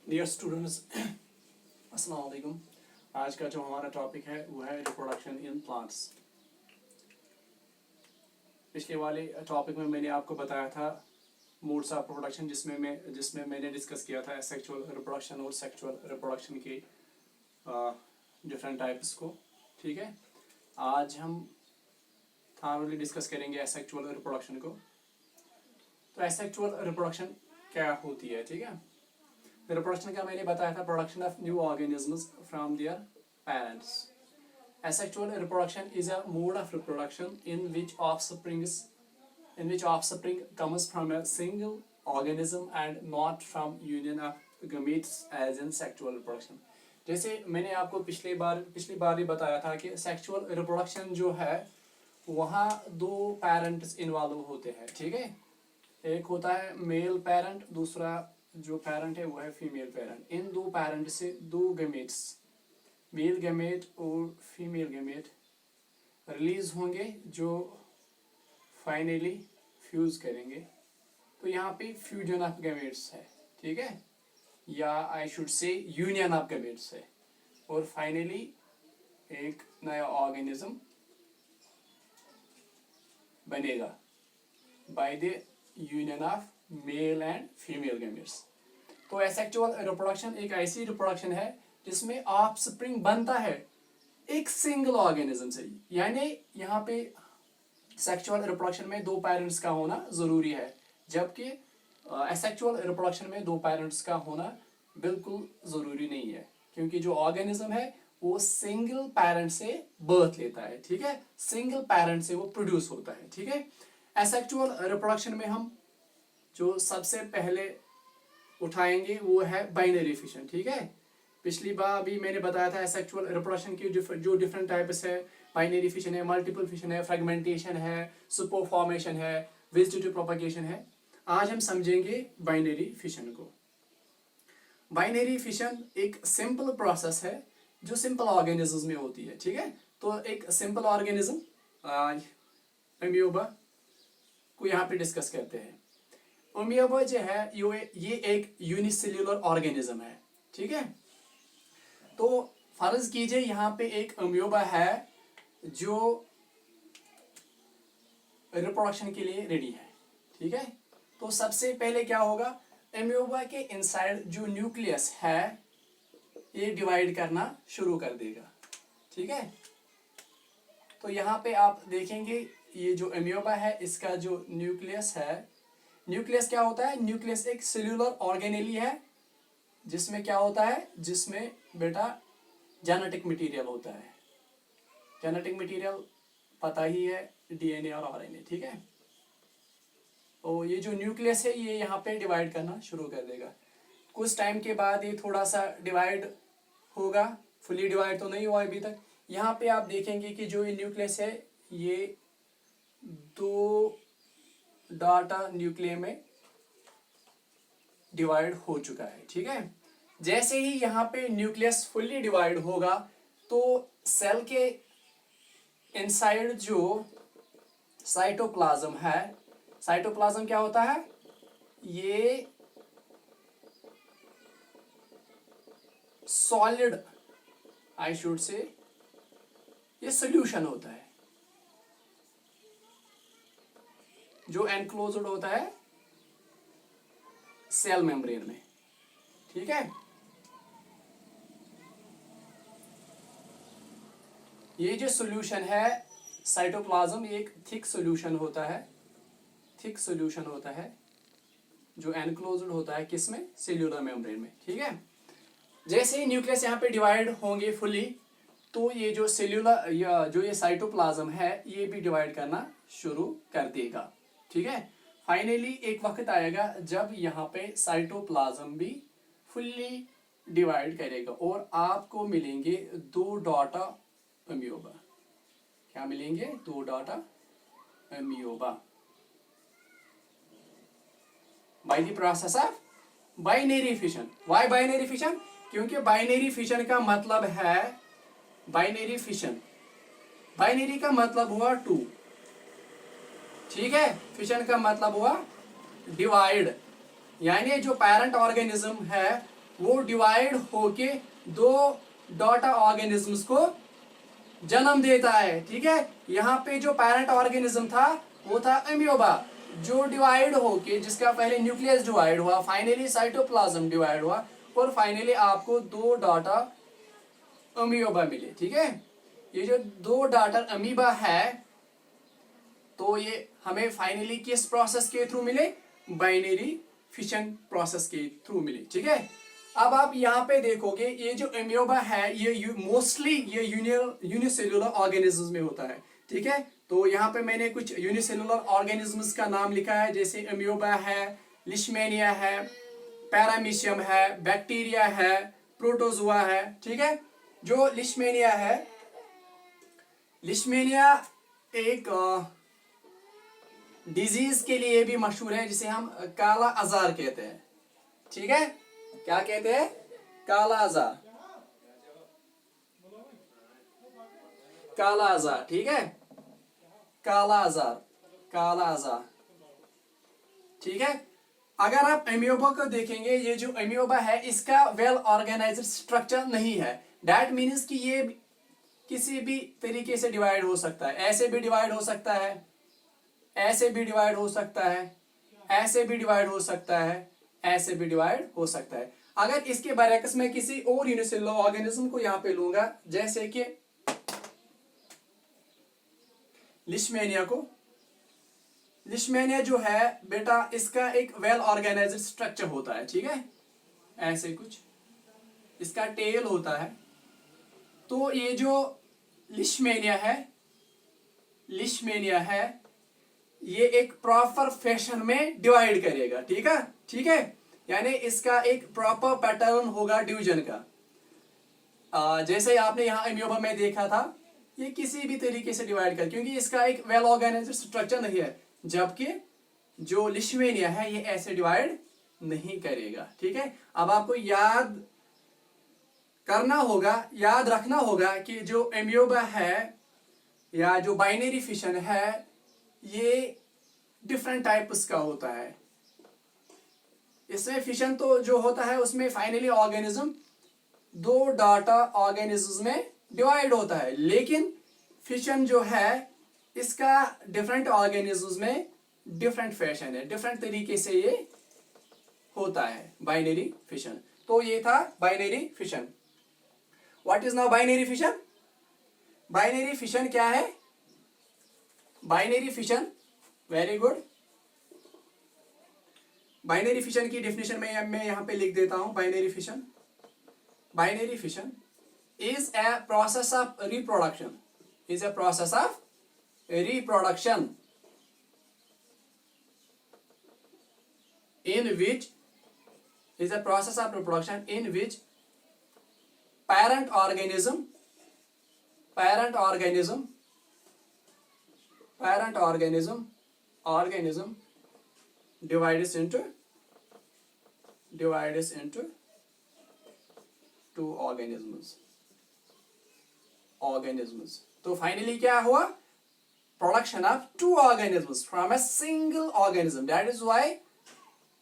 Dear students, अस्सलाम वालेकुम। आज का जो हमारा टॉपिक है वो है रिप्रोडक्शन इन प्लांट्स। पिछले वाले टॉपिक में मैंने आपको बताया था मोड्स ऑफ रिप्रोडक्शन, जिसमें मैंने डिस्कस किया था सेक्सुअल रिप्रोडक्शन और सेक्सुअल रिप्रोडक्शन के डिफरेंट टाइप्स को। ठीक है, आज हम थारोली डिस्कस करेंगे एसेक्सुअल रिप्रोडक्शन को। तो एसेक्सुअल रिप्रोडक्शन क्या होती है? ठीक है, रिप्रोडक्शन का मैंने बताया था production of new organisms from their parents. Asexual reproduction is a mode of reproduction in which offspring comes from a single organism and not from union of gametes as in sexual reproduction। जैसे मैंने आपको पिछली बार ही बताया था कि sexual reproduction जो है वहाँ दो पेरेंट्स इन्वॉल्व होते हैं। ठीक है, एक होता है मेल पेरेंट, दूसरा जो पेरेंट है वो है फीमेल पेरेंट। इन दो पेरेंट से दो गैमेट्स, मेल गैमेट और फीमेल गैमेट रिलीज होंगे जो फाइनली फ्यूज करेंगे। तो यहाँ पे फ्यूजन ऑफ गैमेट्स है। ठीक है, या I should say union of gametes है, और फाइनली एक नया ऑर्गेनिज्म बनेगा by the union of male and female gametes. तो एसेक्सुअल रिप्रोडक्शन एक ऐसी रिप्रोडक्शन है जिसमें ऑफस्प्रिंग बनता है एक सिंगल ऑर्गेनिज्म से। यानी यहाँ पे सेक्सुअल रिप्रोडक्शन में दो पेरेंट्स का होना जरूरी है, जबकि एसेक्सुअल रिप्रोडक्शन में दो पेरेंट्स का होना बिल्कुल जरूरी नहीं है, क्योंकि जो ऑर्गेनिज्म है वो सिंगल पेरेंट से बर्थ लेता है। ठीक है, सिंगल पेरेंट से वो प्रोड्यूस होता है। ठीक है, एसेक्सुअल रिप्रोडक्शन में हम जो सबसे पहले उठाएंगे वो है बाइनरी फिशन। ठीक है, पिछली बार भी मैंने बताया था सेक्सुअल रिप्रोडक्शन की जो डिफरेंट टाइप्स है। बाइनरी फिशन है, मल्टीपल फिशन है, फ्रेगमेंटेशन है, सुपर फॉर्मेशन है, वेजिटेटिव प्रोपगेशन है। आज हम समझेंगे बाइनरी फिशन को। बाइनरी फिशन एक सिंपल प्रोसेस है जो सिंपल ऑर्गेनिज्म में होती है। ठीक है, तो एक सिंपल ऑर्गेनिज्म अमीबा को यहाँ पे डिस्कस करते हैं। अमीबा जो है ये एक यूनिसेल्युलर ऑर्गेनिज्म है। ठीक है, तो फर्ज कीजिए यहाँ पे एक अमीबा है जो रिप्रोडक्शन के लिए रेडी है। ठीक है, तो सबसे पहले क्या होगा, अमीबा के इनसाइड जो न्यूक्लियस है ये डिवाइड करना शुरू कर देगा। ठीक है, तो यहाँ पे आप देखेंगे ये जो अमीबा है इसका जो न्यूक्लियस है, न्यूक्लियस क्या होता है? न्यूक्लियस एक सेल्यूलर ऑर्गेनेली है जिसमें क्या होता है, जिसमें बेटा जेनेटिक मटेरियल होता है। जेनेटिक मटेरियल पता ही है, डीएनए और आरएनए। ठीक है, तो ये जो न्यूक्लियस है ये यहाँ पे डिवाइड करना शुरू कर देगा। कुछ टाइम के बाद ये थोड़ा सा डिवाइड होगा, फुली डिवाइड तो नहीं हुआ अभी तक। यहाँ पे आप देखेंगे कि जो ये न्यूक्लियस है ये दो डाटा न्यूक्लिय में डिवाइड हो चुका है। ठीक है, जैसे ही यहाँ पे न्यूक्लियस फुल्ली डिवाइड होगा तो सेल के इनसाइड जो साइटोप्लाज्म है, साइटोप्लाज्म क्या होता है? ये सॉलिड, आई शुड से ये सोल्यूशन होता है जो एनक्लोज्ड होता है सेल मेम्ब्रेन में। ठीक है, ये जो सॉल्यूशन है साइटोप्लाज्म, ये एक थिक सॉल्यूशन होता है, थिक सॉल्यूशन होता है जो एनक्लोज्ड होता है किसमें? सेल्यूलर मेम्ब्रेन में। ठीक है, जैसे ही न्यूक्लियस यहाँ पे डिवाइड होंगे फुली तो ये जो सेल्यूलर या जो ये साइटोप्लाज्म है ये भी डिवाइड करना शुरू कर देगा। ठीक है, फाइनली एक वक्त आएगा जब यहाँ पे साइटोप्लाज्म भी फुल्ली डिवाइड करेगा और आपको मिलेंगे दो डाटा अमीबा। क्या मिलेंगे? दो data amoeba by the process of binary fission. Why binary fission? क्योंकि बाइनरी फिशन का मतलब है, बाइनरी फिशन, बाइनरी का मतलब हुआ टू। ठीक है, फिशन का मतलब हुआ डिवाइड। यानी जो पेरेंट ऑर्गेनिज्म है वो डिवाइड होके दो डॉटर ऑर्गेनिजम्स को जन्म देता है। ठीक है, यहाँ पे जो पैरेंट ऑर्गेनिज्म था वो था अमीबा, जो डिवाइड होके, जिसका पहले न्यूक्लियस डिवाइड हुआ, फाइनली साइटोप्लाज्म डिवाइड हुआ, और फाइनली आपको दो डॉटर अमीबा मिले। ठीक है, ये जो दो डॉटर अमीबा है, तो ये हमें फाइनली किस प्रोसेस के थ्रू मिले? बाइनरी फिशन प्रोसेस के थ्रू मिले। ठीक है, अब आप यहाँ पे देखोगे ये जो अमीबा है ये मोस्टली ये यूनिसेलुलर ऑर्गेनिज्म में होता है। ठीक है, तो यहाँ पे मैंने कुछ यूनिसेलुलर ऑर्गेनिज्म्स का नाम लिखा है, जैसे अमीबा है, लिशमेनिया है, पैरामीशियम है, बैक्टीरिया है, प्रोटोजुआ है। ठीक है, जो लिशमेनिया है, लिशमेनिया एक डिजीज के लिए भी मशहूर है, जिसे हम काला आजार कहते हैं। ठीक है, क्या कहते हैं? काला आजार, काला आजार। ठीक है, काला आजार, काला आजार। ठीक है, अगर आप अमीबा को देखेंगे, ये जो अमीबा है इसका वेल ऑर्गेनाइज्ड स्ट्रक्चर नहीं है। दैट मीन्स कि ये किसी भी तरीके से डिवाइड हो सकता है, ऐसे भी डिवाइड हो सकता है, ऐसे भी डिवाइड हो सकता है, ऐसे भी डिवाइड हो सकता है, ऐसे भी डिवाइड हो सकता है। अगर इसके बरअक्स में किसी और यूनिसेलुलर ऑर्गेनिज्म को यहां पे लूंगा, जैसे कि लिशमेनिया को, लिशमेनिया जो है बेटा, इसका एक वेल ऑर्गेनाइज्ड स्ट्रक्चर होता है। ठीक है, ऐसे कुछ इसका टेल होता है। तो ये जो लिशमेनिया है, लिशमेनिया है, ये एक प्रॉपर फैशन में डिवाइड करेगा। ठीक है, ठीक है, यानी इसका एक प्रॉपर पैटर्न होगा डिवीजन का। जैसे आपने यहाँ अमीबा में देखा था, ये किसी भी तरीके से डिवाइड कर, क्योंकि इसका एक वेल ऑर्गेनाइज्ड स्ट्रक्चर नहीं है, जबकि जो लिशमेनिया है ये ऐसे डिवाइड नहीं करेगा। ठीक है, अब आपको याद करना होगा, याद रखना होगा कि जो अमीबा है या जो बाइनरी फिशन है, ये डिफरेंट टाइप्स का होता है। इसमें फिशन तो जो होता है उसमें फाइनली ऑर्गेनिज्म दो डॉटर ऑर्गेनिज्म में डिवाइड होता है, लेकिन फिशन जो है इसका डिफरेंट ऑर्गेनिज्म में डिफरेंट फैशन है, डिफरेंट तरीके से ये होता है बाइनरी फिशन। तो ये था binary fission. What is now binary fission? Binary fission क्या है? Binary fission, very good. Binary fission की डेफिनेशन में मैं यहां पे लिख देता हूं। Binary fission, binary fission is a process of reproduction, is a process of reproduction in which is a process of reproduction in which parent organism divides into two organisms। तो finally क्या हुआ? Production of two organisms from a single organism, that is why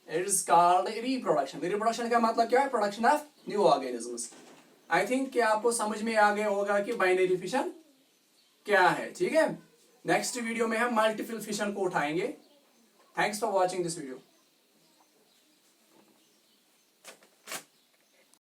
it is called reproduction। reproduction का मतलब क्या है? Production of new organisms. I think कि आपको समझ में आ गया होगा कि बाइनरी फिशन क्या है। ठीक है, नेक्स्ट वीडियो में हम मल्टीपल फिशन को उठाएंगे। Thanks for watching this video.